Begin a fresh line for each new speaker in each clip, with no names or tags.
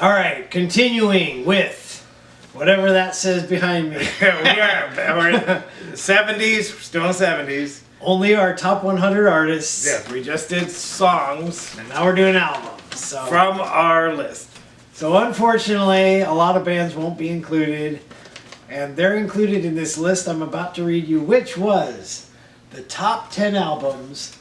All right, continuing with whatever that says behind me.
We're in the 70s, we're still in 70s.
Only our top 100 artists.
Yes, we just did songs
And now we're doing albums. So,
from our list.
so unfortunately, a lot of bands won't be included. And they're included in this list I'm about to read you, which was the top 10 albums,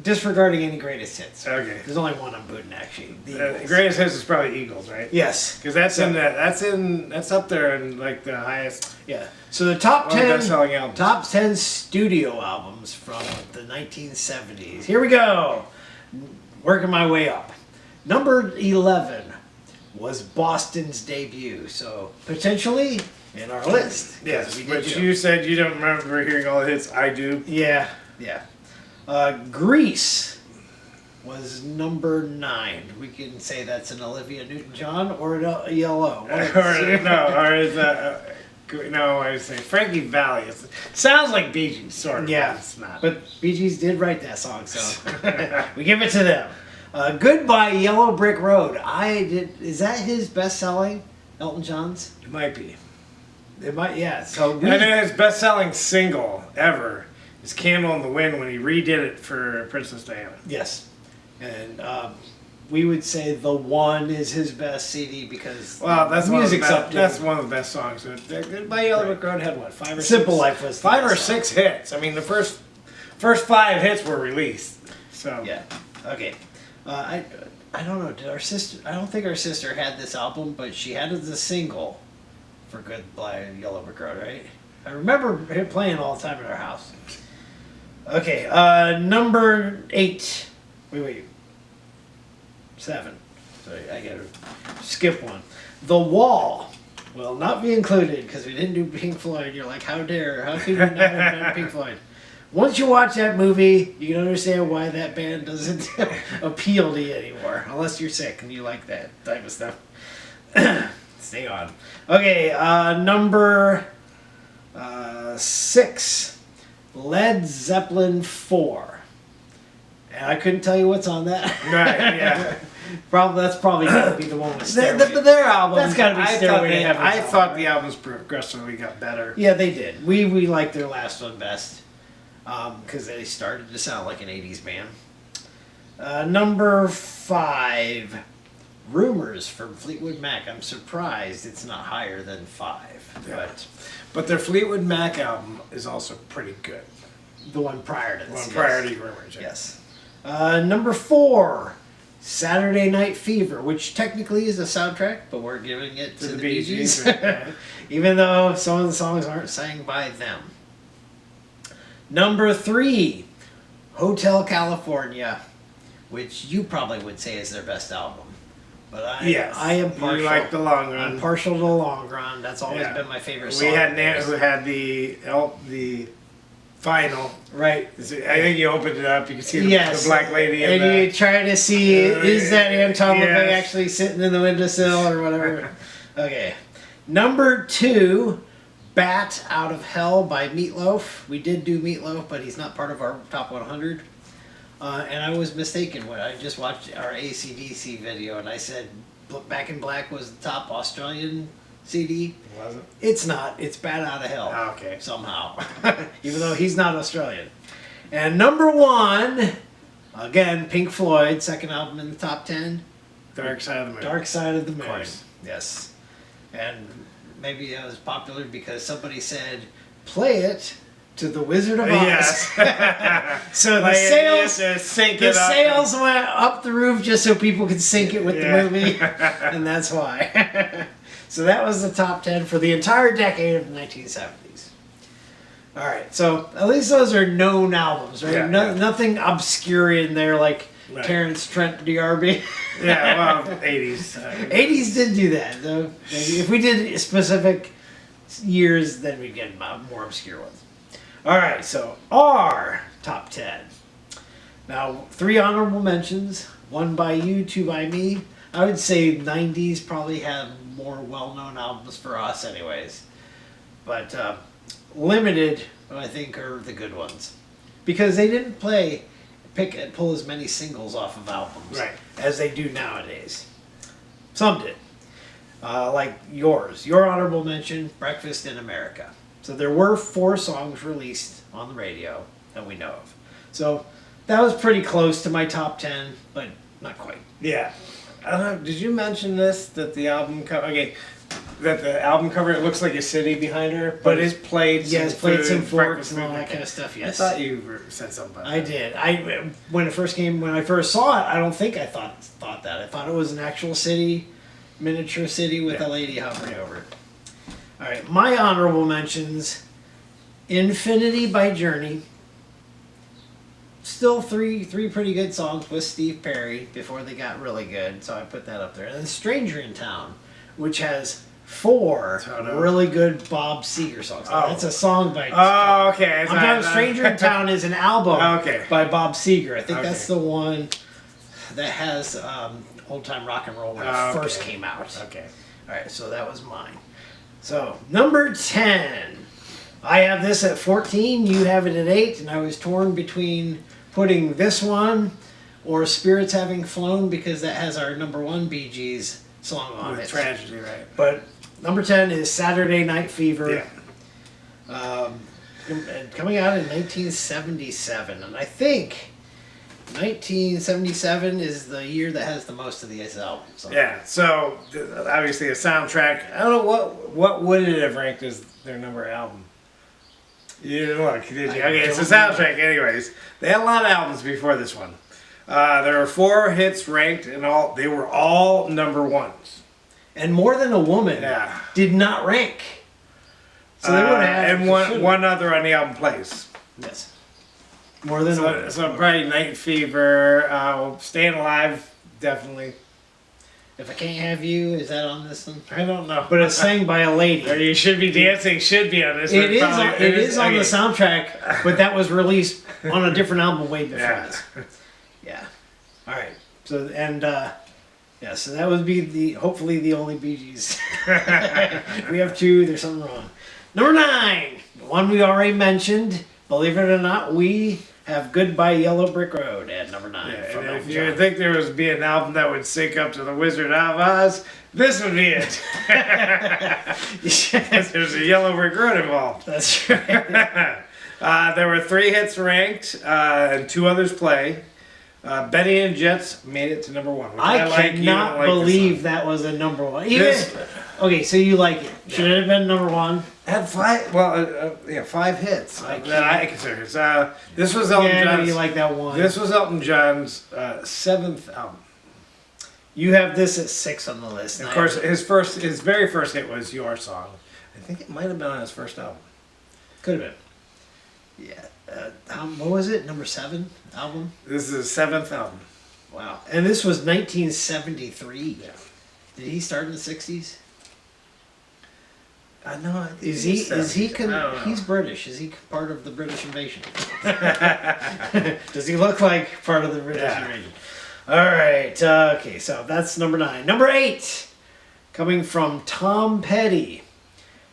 disregarding any greatest hits.
Okay.
There's only one I'm putting, actually. The Eagles.
Greatest hits is probably Eagles, right?
Yes.
Because that's up there in like the highest.
Yeah. So the top
One of the
10
best-selling albums.
top 10 studio albums from the 1970s. Here we go. Working my way up. Number 11 was Boston's debut. So potentially in our list.
Yes,
we did
but
do.
you said you don't remember hearing all the hits. I do.
Yeah. Yeah. Grease was number 9. We can say that's an Olivia Newton-John or a Yellow. One of the two.
No, I was saying Frankie Valli. It sounds like Bee Gees, sort of.
Yeah,
but it's not.
but Bee Gees did write that song, so we give it to them. Goodbye Yellow Brick Road. Is that his best-selling? Elton John's?
It might be.
It might, yeah. So
And then his best-selling single ever is "Candle in the Wind" when he redid it for Princess Diana.
yes, and we would say The One is his best CD because
Well, that's
music's up there.
That's one of the best songs. Goodbye Yellow Brick Road had what, 5 or
Simple
6?
Life was the
5 or
best
6 hits. I mean, the first 5 hits were released. So
Yeah. Okay. I don't know. Did our sister? I don't think our sister had this album, but she had it as a single for Goodbye Yellow Brick Road, right? I remember it playing all the time at our house. Okay. Number 8. Wait. 7. Sorry, I gotta skip one. The Wall will not be included because we didn't do Pink Floyd. You're like, how dare? How could you not have done Pink Floyd? Once you watch that movie, you can understand why that band doesn't appeal to you anymore. Unless you're sick and you like that type of stuff. Stay on. Okay, number 6. Led Zeppelin 4. And I couldn't tell you what's on that.
right, yeah.
That's probably going to be the one with Stairway. Their album. That's got to be
I
Stairway to Heaven.
I thought the albums progressively got better.
Yeah, they did. We liked their last one best. Because they started to sound like an 80s band. Number 5, Rumors from Fleetwood Mac. I'm surprised it's not higher than 5.
Yeah. But their Fleetwood Mac album is also pretty good.
The one prior to this.
One prior to Rumors. Yeah.
Yes. Number 4, Saturday Night Fever, which technically is a soundtrack, but we're giving it to the Bee Gees. Even though some of the songs aren't sang by them. Number 3, Hotel California, which you probably would say is their best album. But I am partial.
You like the long run.
I'm partial to the long run. That's always been my favorite song.
We had who had the final.
Right.
I think you opened it up. You can see
Yes.
the black lady.
And you try to see, is that Anton LaVey
Yes.
actually sitting in the windowsill or whatever? Okay. Number 2, Bat Out of Hell by Meatloaf. We did do Meatloaf, but he's not part of our top 100. And I was mistaken when I just watched our AC/DC video and I said Back in Black was the top Australian CD.
Was it?
It's not. It's Bat Out of Hell.
Oh, okay.
Somehow. Even though he's not Australian. And number 1, again, Pink Floyd, second album in the top 10.
Dark Side of the Moon.
Dark Side of the Moon.
Of course.
Yes. And maybe it was popular because somebody said, play it to the Wizard of Oz.
Yes.
So
Like,
sales,
you have to sync
the
it up.
sales went up the roof just so people could sync it with
Yeah.
the movie. And that's why. So that was the top 10 for the entire decade of the 1970s. All right. So at least those are known albums, right?
Yeah,
Nothing obscure in there like
Right.
Terrence Trent D'Arby.
Yeah, well, 80s.
80s did do that, though. If we did specific years, then we'd get more obscure ones. All right, so our top 10. Now, 3 honorable mentions, 1 by you, 2 by me. I would say 90s probably have more well-known albums for us anyways. But limited, I think, are the good ones. Because they didn't pull as many singles off of albums.
Right.
as they do nowadays. Some did. Like yours. Your honorable mention, Breakfast in America. So there were 4 songs released on the radio that we know of. So that was pretty close to my top 10, but not quite.
Yeah. I don't know. Did you mention this? That the album cover. Okay. That the album cover, it looks like a city behind her, but it's played.
Yeah, it's played some forks and all
food.
that kind of stuff. Yes,
I thought you said something about
I
that.
did. When I first saw it, I don't think I thought that. I thought it was an actual city, miniature city with a lady hovering over it. All right, my honorable mentions: Infinity by Journey. Still three pretty good songs with Steve Perry before they got really good, so I put that up there. And then Stranger in Town, which has 4 really good Bob Seger songs.
Oh.
That's a song by.
Oh, okay.
I'm talking Stranger in Town is an album by Bob Seger. I think that's the one that has Old Time Rock and Roll when it first came out.
Okay.
All right, so that was mine. So, number 10. I have this at 14, you have it at 8, and I was torn between putting this one or Spirits Having Flown because that has our number 1 Bee Gees song on
With
it.
Tragedy, right.
But number 10 is Saturday Night Fever.
Yeah.
Coming out in 1977. And I think 1977 is the year that has the most of these albums. So.
Yeah, so obviously a soundtrack. I don't know what would it have ranked as their number album. You didn't look, did you? Okay, it's a soundtrack anyways. They had a lot of albums before this one. There were 4 hits ranked and they were all number 1s.
And More Than a Woman did not rank. So they would have
and one other on the album plays.
Yes. More Than a Woman.
So probably Night Fever, Staying Alive, definitely.
If I Can't Have You, is that on this one?
I don't know.
But it's sang by a lady.
You Should Be Dancing should be on this
It
one.
is. It is on the soundtrack, but that was released on a different album way before this. Yeah. All right. So so that would be hopefully the only Bee Gees. We have 2. There's something wrong. Number 9, the one we already mentioned. Believe it or not, we have Goodbye Yellow Brick Road at number 9.
Yeah, and if you think there would be an album that would sync up to The Wizard of Oz, this would be it. There's a Yellow Brick Road involved.
That's right.
There were 3 hits ranked, and 2 others play. Benny and Jets made it to number 1.
I cannot believe that was a number 1. Okay, so you like it. Should it have been number 1?
Had 5, 5 hits that I consider. This was Elton John's.
You like that one.
This was Elton John's 7th album.
You have this at 6 on the list.
Of course, his very first hit was Your Song. I think it might have been on his first album.
Could have been. Yeah. What was it? Number 7 album?
This is his 7th album.
Wow. And this was 1973.
Yeah.
Did he start in the 60s?
I know.
He's British. Is he part of the British invasion? Does he look like part of the British invasion? All right. Okay, so that's number 9. Number 8, coming from Tom Petty,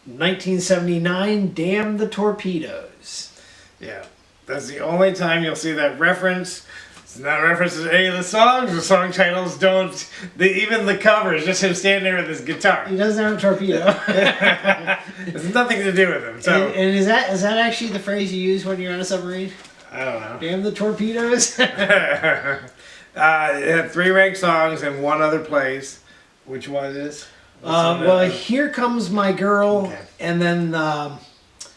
1979, Damn the Torpedoes.
Yeah, that's the only time you'll see that reference. It's not a reference to any of the songs. The song titles don't. Even the cover is just him standing there with his guitar.
He doesn't have a torpedo.
It's nothing to do with him. So.
And is that actually the phrase you use when you're on a submarine?
I don't know.
Damn the torpedoes.
It had 3 ranked songs and 1 other plays. Which one is?
Well, Here Comes My Girl, and then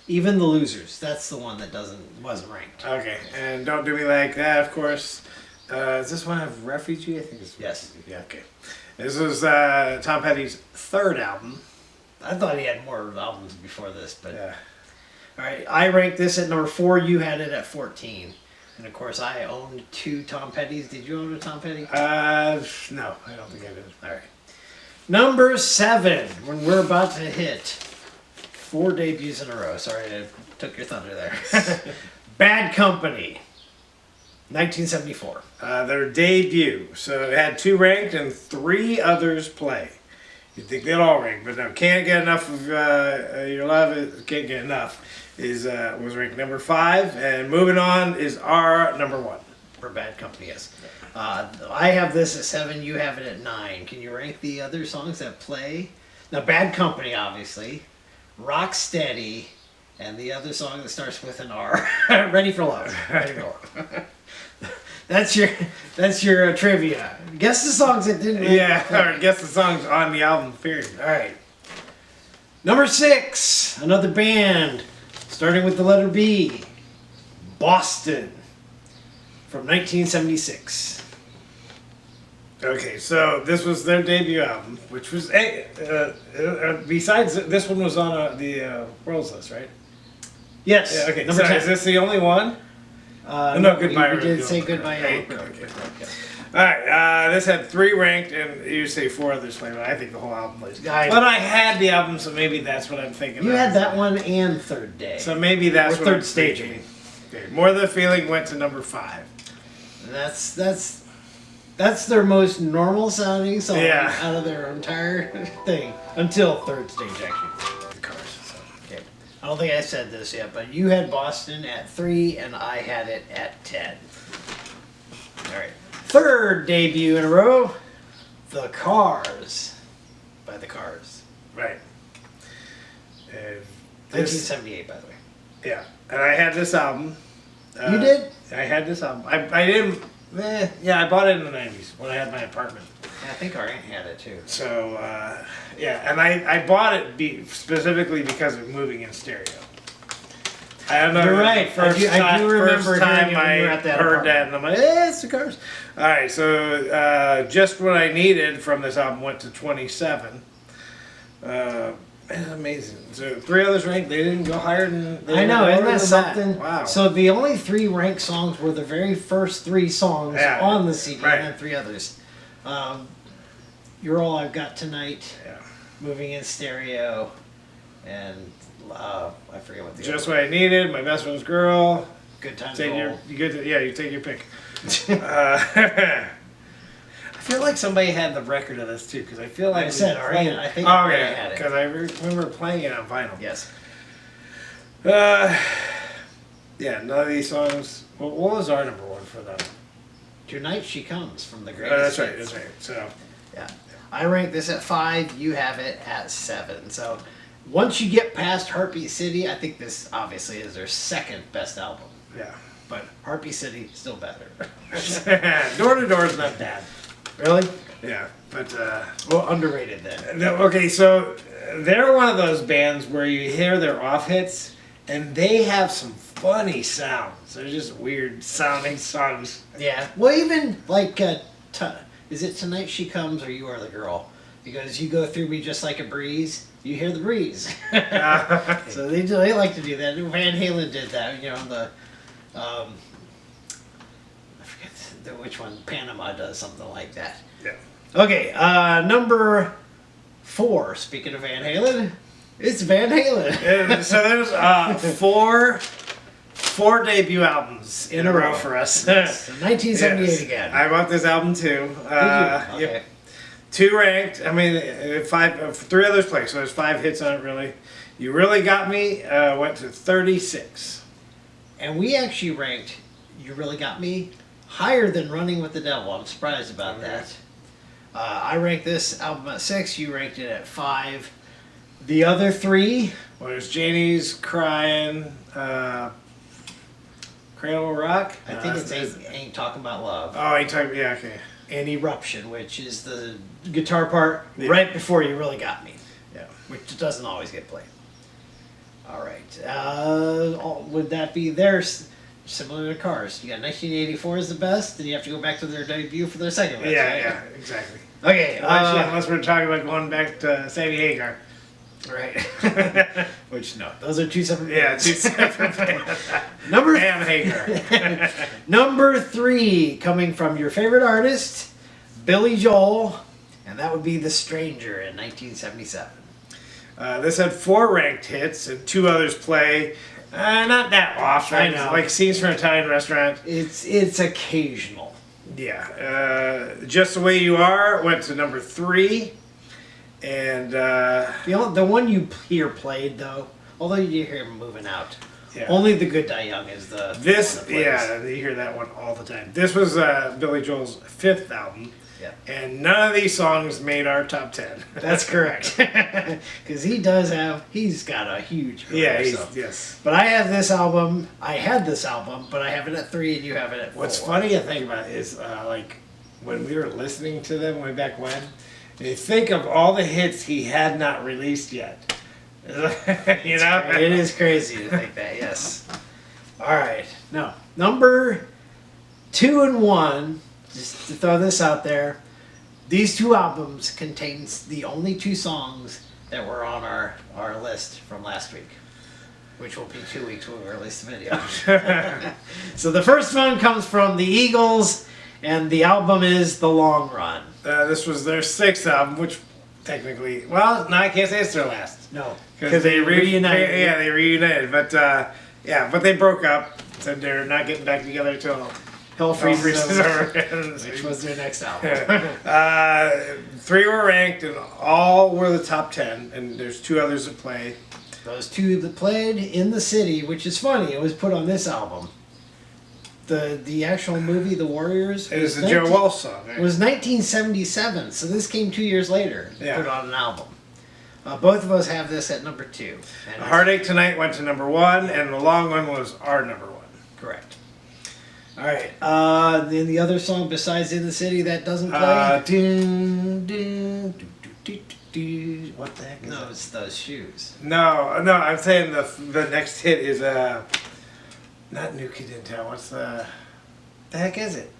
Even the Losers. That's the one that wasn't ranked.
Okay, and Don't Do Me Like That, of course. Does this one have Refugee? I think it's
Yes.
Yeah, okay. This was Tom Petty's 3rd album.
I thought he had more albums before this, but
Yeah.
All right, I ranked this at number 4. You had it at 14, and of course I owned 2 Tom Pettys. Did you own a Tom Petty?
No, I don't think I did.
All right. Number 7, when we're about to hit 4 debuts in a row. Sorry, I took your thunder there. Bad Company, 1974.
Their debut. So it had 2 ranked and 3 others play. You'd think they'd all rank, but no. Can't Get Enough of Your Love. Can't Get Enough was ranked number 5, and Moving On is our number 1.
For Bad Company, yes. I have this at 7. You have it at 9. Can you rank the other songs that play? Now, Bad Company, obviously. Rock Steady. And the other song that starts with an R. Ready for Love. Ready for Love. That's your trivia. Guess the songs that didn't.
Yeah, or guess the songs on the album. Period.
All right. Number 6, another band, starting with the letter B. Boston, from 1976.
Okay, so this was their debut album, which was besides this one was on the World's List, right?
Yes.
Yeah, okay.
Number
So
10.
is this the only one?
No,
Goodbye.
We did say Goodbye.
Hey,
Yellow
okay.
Brick Road. Yeah.
All right, this had 3 ranked, and you say 4 others played, but I think the whole album plays. But I had the album, so maybe that's what I'm thinking.
You had that one and Third Day.
So maybe that's
Or
what
Third
I'm
Staging.
thinking. Okay. More the Feeling went to number 5.
That's their most normal sounding song
Yeah.
out of their entire thing until Third Stage actually.
The Cars. So.
Okay. I don't think I said this yet, but you had Boston at 3 and I had it at 10. All right. Third debut in a row, The Cars by The Cars.
Right. And
1978, by the way.
yeah, and I had this album.
You did?
I had this album. I didn't. Yeah, I bought it in the '90s when I had my apartment.
Yeah, I think our aunt had it too.
So yeah, and I bought it specifically because of moving in stereo. I don't know.
You're right. I do remember
first time
hearing it when you were at that
heard
apartment.
that, and I'm like, it's the Cars. All right, so just what I needed from this album went to 27. It's amazing. So 3 others ranked. They didn't go higher than.
I know, isn't that something?
Wow.
So the only 3 ranked songs were the very first 3 songs
Yeah,
on the CD,
right.
and then 3 others. You're All I've Got Tonight,
Yeah.
Moving in Stereo, and I forget what the
Just
other
what I needed. My best friend's girl.
Good Times
Take your,
Roll.
you take your pick. I feel like somebody had the record of this too, because I feel like
I said, all right, I think
Oh,
I
okay,
had it.
because I remember playing it on vinyl.
Yes.
Yeah, none of these songs. What was our number 1 for them?
Tonight She Comes from the Greatest
That's right.
Hits.
That's right. So
Yeah. I rank this at 5. You have it at 7. So once you get past Heartbeat City, I think this obviously is their second best album.
yeah,
But Heartbeat City still better.
Door to Door is not bad.
Really?
Yeah, but
Well, underrated then.
okay, so they're one of those bands where you hear their off hits, and they have some funny sounds. They're just weird sounding songs.
Yeah. Well, even like, is it Tonight She Comes or You Are the Girl? Because you go through me just like a breeze, you hear the breeze. So they like to do that. Van Halen did that. You know, the I forget which one. Panama does something like that.
Yeah.
Okay, number 4. Speaking of Van Halen, it's Van Halen.
And so there's four debut albums in a row for us.
So 1978
Yes.
again.
I bought this album too.
Did you? Okay.
Yep. 2 ranked. I mean, 5. 3 others played, so there's 5 hits on it. Really, You Really Got Me went to 36.
And we actually ranked You Really Got Me higher than Running with the Devil. I'm surprised about that. I ranked this album at 6. You ranked it at 5. The other 3.
Well, there's Janie's Crying, Cradle of Rock.
I think it's Ain't Talking About Love.
Oh, you talking? Yeah, okay.
And Eruption, which is the guitar part
Yeah.
right before You Really Got Me,
Yeah.
which doesn't always get played. All right. Would that be theirs? Similar to Cars. You got 1984 is the best, then you have to go back to their debut for their second best.
Yeah,
right?
yeah, exactly.
Okay.
Unless we're talking about going back to Sammy Hagar.
Right. Which, no. Those are 2 separate
Yeah,
bands.
2 separate bands.
Number
Sam Hagar.
Number 3, coming from your favorite artist, Billy Joel, and that would be The Stranger in 1977.
This had 4 ranked hits and 2 others play. Not that often.
I know.
Like Scenes from an Italian Restaurant.
It's occasional.
Yeah. Just the Way You Are went to number 3. And
The one you hear played, though, although you do hear him moving out,
Yeah.
Only the Good Die Young is the
This,
one that plays.
yeah, you hear that one all the time. This was Billy Joel's 5th album,
Yeah.
and none of these songs made our top 10.
That's correct. Because he's got a huge career.
Yeah,
so.
yes.
But I have this album. I had this album, but I have it at 3 and you have it at 4.
What's funny to think about is like when we were listening to them way back when, you think of all the hits he had not released yet. You know?
It is crazy to think that, yes. All right. Now, number 2 and 1, just to throw this out there, these 2 albums contains the only 2 songs that were on our list from last week, which will be 2 weeks when we release the video. So the first one comes from the Eagles, and the album is The Long Run.
This was their 6th album, which technically, well, no, I can't say it's their last.
No,
Because they reunited. Yeah, they reunited. But but they broke up. Said they're not getting back together till
Hell Freezes Over,
Over.
which was their next album.
3 were ranked, and all were the top 10. And there's 2 others that play.
Those 2 that played in the city, which is funny, it was put on this album. The actual movie, The Warriors,
It was the Joe Walsh song.
It was 1977, so this came 2 years later.
Yeah.
Put on an album. Both of us have this at number 2. And
A Heartache Tonight went to number 1, and The Long One was our number 1.
correct. All right. Then the other song besides In the City that doesn't play.
What the heck is
No,
that?
it's Those Shoes.
No, I'm saying the next hit is not New Kid in Town. What's the heck is it?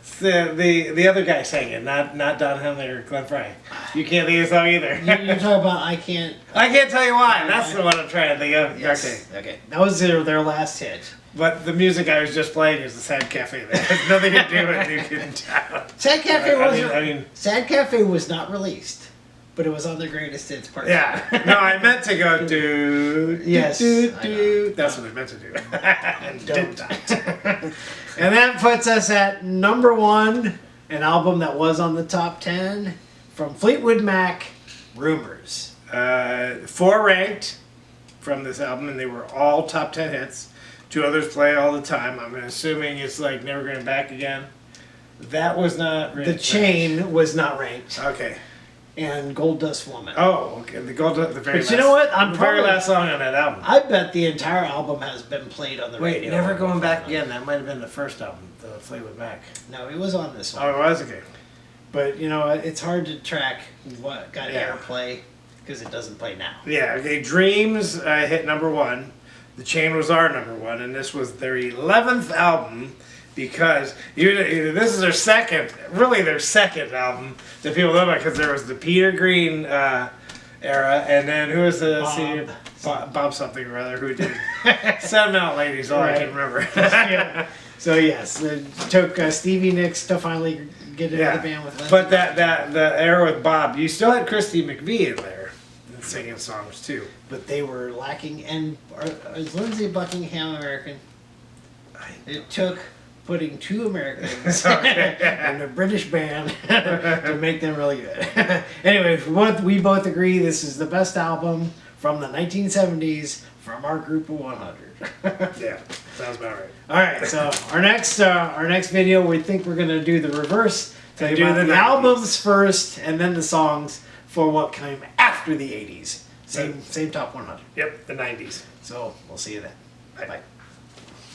It's the other guy sang it, not Don Henley or Glenn Frey. You can't think of the song either.
You're talking about I Can't.
I can't tell you why. That's the one I'm trying to think of.
Yes.
Okay.
Okay. That was their last hit.
But the music I was just playing is the Sad Cafe. That has nothing to do with New Kid in Town.
Sad Cafe
I mean,
Sad Cafe was not released, but it was on the greatest hits part.
yeah. No, I meant to go do.
Yes,
Do,
I
do. That's what I meant to do. And did not.
And that puts us at number 1, an album that was on the top 10 from Fleetwood Mac, Rumors.
4 ranked from this album, and they were all top 10 hits. 2 others play all the time. I'm assuming it's like Never Going Back Again. That was not ranked.
The Chain was not ranked,
Okay.
and Gold Dust Woman.
Oh, okay. The very
But you know what? I'm
the very
probably-
last song on that album.
I bet the entire album has been played on the
Wait,
radio.
Never Going Back Again. That might have been the first album, the Fleetwood Mac.
No, it was on this one.
Oh, it was? Okay.
But, you know, it's hard to track what got
Yeah.
airplay because it doesn't play now.
Yeah, okay. Dreams hit number 1. The Chain was our number 1, and this was their 11th album because this is their second album that people know about because there was the Peter Green era, and then who was the senior? Bob something or other who did Sentimental Ladies, all I can remember.
Yeah. So, yes, it took Stevie Nicks to finally get into the band with Lindsey.
But the era with Bob, you still had Christy McVie in there singing songs too.
But they were lacking. And is Lindsey Buckingham American? It took putting 2 Americans and a British band to make them really good. Anyway, we both agree this is the best album from the 1970s from our group of 100.
Yeah, sounds about right.
All right, so our next video, we think we're gonna do the reverse. Tell you
Do
about
the
the
90s.
albums first, and then the songs for what came after the 80s. Same top 100.
Yep, the 90s.
So we'll see you then.
Bye.
Bye.